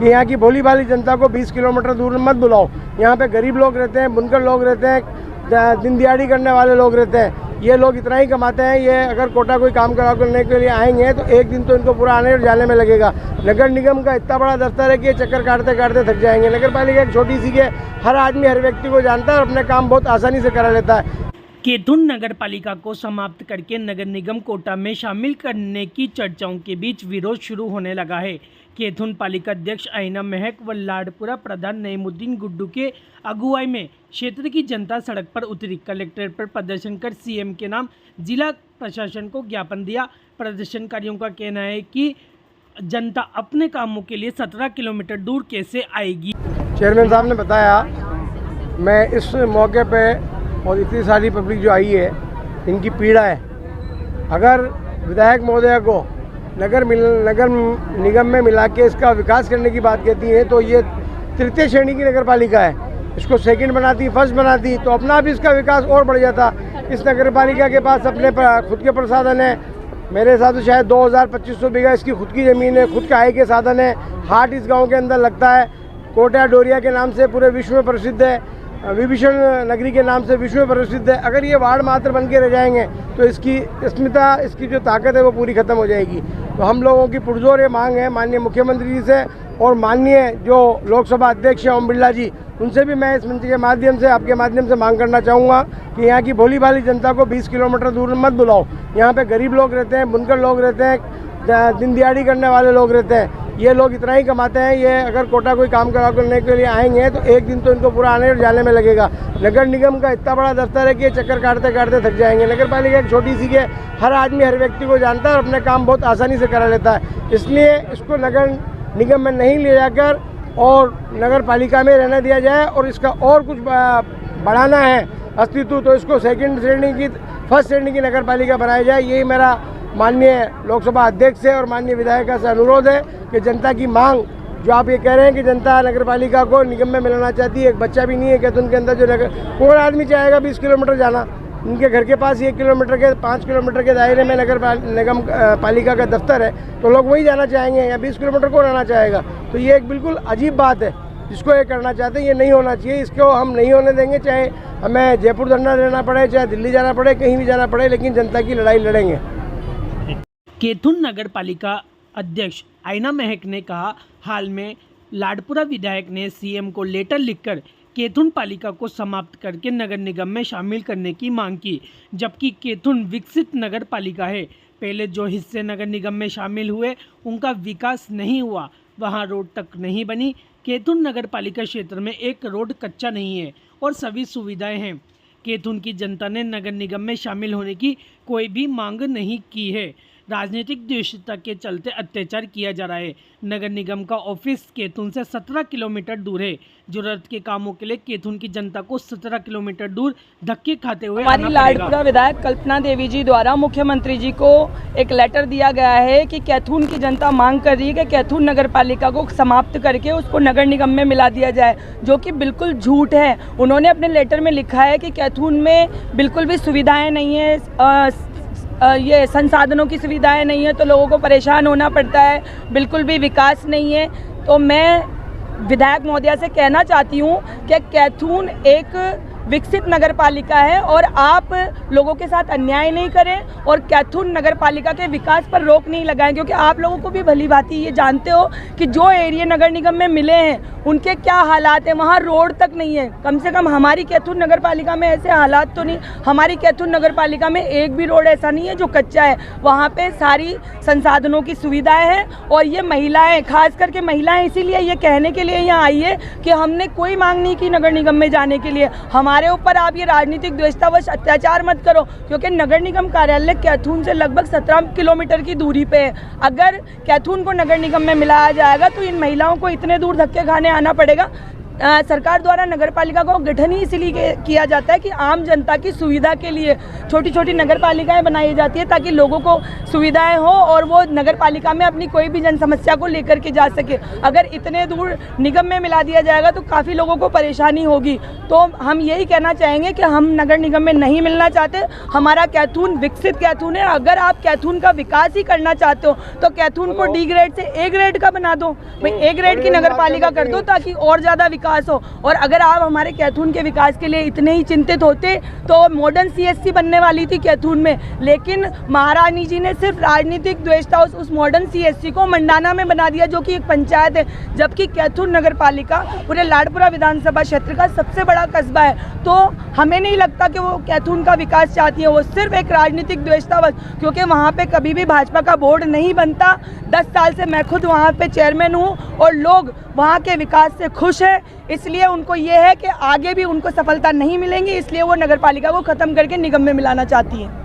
कि यहाँ की भोली भाली जनता को 20 किलोमीटर दूर मत बुलाओ। यहाँ पे गरीब लोग रहते हैं, बुनकर लोग रहते हैं, दिन दिहाड़ी करने वाले लोग रहते हैं। ये लोग इतना ही कमाते हैं। ये अगर कोटा कोई काम करा करने के लिए आएंगे तो एक दिन तो इनको पूरा आने और जाने में लगेगा। नगर निगम का इतना बड़ा दफ्तर है कि ये चक्कर काटते काटते थक जाएंगे। नगर पालिका एक छोटी सी के हर आदमी हर व्यक्ति को जानता है और अपने काम बहुत आसानी से करा लेता है। केथुन नगर पालिका को समाप्त करके नगर निगम कोटा में शामिल करने की चर्चाओं के बीच विरोध शुरू होने लगा है। केथुन पालिका अध्यक्ष आइना महक व लाडपुरा प्रधान नईमुद्दीन गुड्डू के अगुवाई में क्षेत्र की जनता सड़क पर उतरी। कलेक्ट्रेट पर प्रदर्शन कर सीएम के नाम जिला प्रशासन को ज्ञापन दिया। प्रदर्शनकारियों का कहना है कि जनता अपने कामों के लिए 17 किलोमीटर दूर कैसे आएगी। चेयरमैन साहब ने बताया, मैं इस मौके पे और इतनी सारी पब्लिक जो आई है इनकी पीड़ा है। अगर विधायक महोदय को नगर निगम में मिला के इसका विकास करने की बात कहती हैं तो ये तृतीय श्रेणी की नगर पालिका है। इसको सेकंड बनाती, फर्स्ट बनाती तो अपना भी इसका विकास और बढ़ जाता। इस नगर पालिका के पास अपने खुद के प्रसाधन है। मेरे हिसाब से शायद 2000-2500 बीघा इसकी खुद की ज़मीन है, खुद का आय के साधन है। हाट इस गाँव के अंदर लगता है। कोटा डोरिया के नाम से पूरे विश्व में प्रसिद्ध है। विभीषण नगरी के नाम से विश्व में प्रसिद्ध है। अगर ये वार्ड मात्र बन के रह जाएंगे तो इसकी अस्मिता, इसकी जो ताकत है वो पूरी खत्म हो जाएगी। तो हम लोगों की पुरजोर ये मांग है माननीय मुख्यमंत्री जी से और माननीय जो लोकसभा अध्यक्ष हैं ओम बिरला जी, उनसे भी मैं इस मंच के माध्यम से, आपके माध्यम से मांग करना चाहूँगा कि यहाँ की भोली भाली जनता को 20 किलोमीटर दूर मत बुलाओ। यहाँ पे गरीब लोग रहते हैं, बुनकर लोग रहते हैं, दिन दिहाड़ी करने वाले लोग रहते हैं। ये लोग इतना ही कमाते हैं। ये अगर कोटा कोई काम करा करने के लिए आएंगे तो एक दिन तो इनको पूरा आने और जाने में लगेगा। नगर निगम का इतना बड़ा दफ्तर है कि ये चक्कर काटते काटते थक जाएंगे। नगर पालिका एक छोटी सी के हर आदमी हर व्यक्ति को जानता है और अपने काम बहुत आसानी से करा लेता है। इसलिए इसको नगर निगम में नहीं ले जाकर और नगर पालिका में रहने दिया जाए और इसका और कुछ बढ़ाना है अस्तित्व तो इसको सेकंड श्रेणी की, फर्स्ट श्रेणी की नगर पालिका बनाया जाए। यही मेरा माननीय लोकसभा अध्यक्ष से और माननीय विधायक से अनुरोध है कि जनता की मांग जो आप ये कह रहे हैं कि जनता नगर पालिका को निगम में मिलाना चाहती है। एक बच्चा भी नहीं है केथुन के अंदर जो नगर, कौन आदमी चाहेगा 20 किलोमीटर जाना। उनके घर के पास 1 किलोमीटर के 5 किलोमीटर के दायरे में निगम पालिका का दफ्तर है तो लोग वहीं जाना चाहेंगे। या 20 किलोमीटर कौन आना चाहेगा। तो ये एक बिल्कुल अजीब बात है जिसको ये करना चाहते हैं। ये नहीं होना चाहिए। इसको हम नहीं होने देंगे, चाहे हमें जयपुर धरना देना पड़े, चाहे दिल्ली जाना पड़े, कहीं भी जाना पड़े, लेकिन जनता की लड़ाई लड़ेंगे। केथुन नगर पालिका अध्यक्ष आइना महक ने कहा, हाल में लाडपुरा विधायक ने सीएम को लेटर लिखकर केथुन पालिका को समाप्त करके नगर निगम में शामिल करने की मांग की, जबकि केथुन विकसित नगर पालिका है। पहले जो हिस्से नगर निगम में शामिल हुए उनका विकास नहीं हुआ, वहां रोड तक नहीं बनी। केथुन नगर पालिका क्षेत्र में एक रोड कच्चा नहीं है और सभी सुविधाएं हैं। केथुन की जनता ने नगर निगम में शामिल होने की कोई भी मांग नहीं की है। राजनीतिक द्वेषता के चलते अत्याचार किया जा रहा है। नगर निगम का ऑफिस केथुन से 17 किलोमीटर दूर है। जरूरत के कामों के लिए केथुन की जनता को 17 किलोमीटर दूर धक्के खाते हुए हमारी लाडपुरा विधायक कल्पना देवी जी द्वारा मुख्यमंत्री जी को एक लेटर दिया गया है कि केथुन की जनता मांग कर रही है कि केथुन नगर पालिका को समाप्त करके उसको नगर निगम में मिला दिया जाए, जो कि बिल्कुल झूठ है। उन्होंने अपने लेटर में लिखा है कि केथुन में बिल्कुल भी सुविधाएं नहीं है, ये संसाधनों की सुविधाएं नहीं है तो लोगों को परेशान होना पड़ता है, बिल्कुल भी विकास नहीं है। तो मैं विधायक महोदया से कहना चाहती हूँ कि केथुन एक विकसित नगर पालिका है और आप लोगों के साथ अन्याय नहीं करें और केथुन नगर पालिका के विकास पर रोक नहीं लगाएं, क्योंकि आप लोगों को भी भली भांति ये जानते हो कि जो एरिया नगर निगम में मिले हैं उनके क्या हालात हैं। वहाँ रोड तक नहीं है। कम से कम हमारी केथुन नगर पालिका में ऐसे हालात तो नहीं। हमारी केथुन नगर पालिका में एक भी रोड ऐसा नहीं है जो कच्चा है। वहाँ पे सारी संसाधनों की सुविधाएं हैं और ये महिलाएं, खास करके महिलाएं इसीलिए ये कहने के लिए यहाँ आई है कि हमने कोई मांग नहीं की नगर निगम में जाने के लिए। हमारे ऊपर आप ये राजनीतिक द्वेषतावश अत्याचार मत करो, क्योंकि नगर निगम कार्यालय केथुन से लगभग 17 किलोमीटर की दूरी पे है। अगर केथुन को नगर निगम में मिलाया जाएगा तो इन महिलाओं को इतने दूर धक्के खाने आना पड़ेगा। सरकार द्वारा नगर पालिका का गठन ही इसलिए किया जाता है कि आम जनता की सुविधा के लिए छोटी छोटी नगर पालिकाएँ बनाई जाती है, ताकि लोगों को सुविधाएं हो और वो नगर पालिका में अपनी कोई भी जन समस्या को लेकर के जा सके। अगर इतने दूर निगम में मिला दिया जाएगा तो काफ़ी लोगों को परेशानी होगी। तो हम यही कहना चाहेंगे कि हम नगर निगम में नहीं मिलना चाहते। हमारा कैथून विकसित कैथून है। अगर आप कैथून का विकास ही करना चाहते हो तो कैथून को डी ग्रेड से ए ग्रेड का बना दो, भाई ए ग्रेड की नगर पालिका कर दो, ताकि और ज़्यादा विकास हो। और अगर आप हमारे कैथून के विकास के लिए इतने ही चिंतित होते तो मॉडर्न CSC बनने वाली थी कैथून में, लेकिन महारानी जी ने सिर्फ राजनीतिक द्वेषता उस मॉडर्न CSC को मंडाना में बना दिया, जो कि एक पंचायत है, जबकि कैथून नगर पालिका पूरे लाडपुरा विधानसभा क्षेत्र का सबसे बड़ा कस्बा है। तो हमें नहीं लगता कि वो कैथून का विकास चाहती है, वो सिर्फ एक राजनीतिक द्वेषतावश, क्योंकि वहाँ पे कभी भी भाजपा का बोर्ड नहीं बनता। 10 साल से मैं खुद वहाँ पे चेयरमैन हूँ और लोग वहाँ के विकास से खुश हैं। इसलिए उनको ये है कि आगे भी उनको सफलता नहीं मिलेंगी, इसलिए वो नगर पालिका को ख़त्म करके निगम में मिलाना चाहती हैं।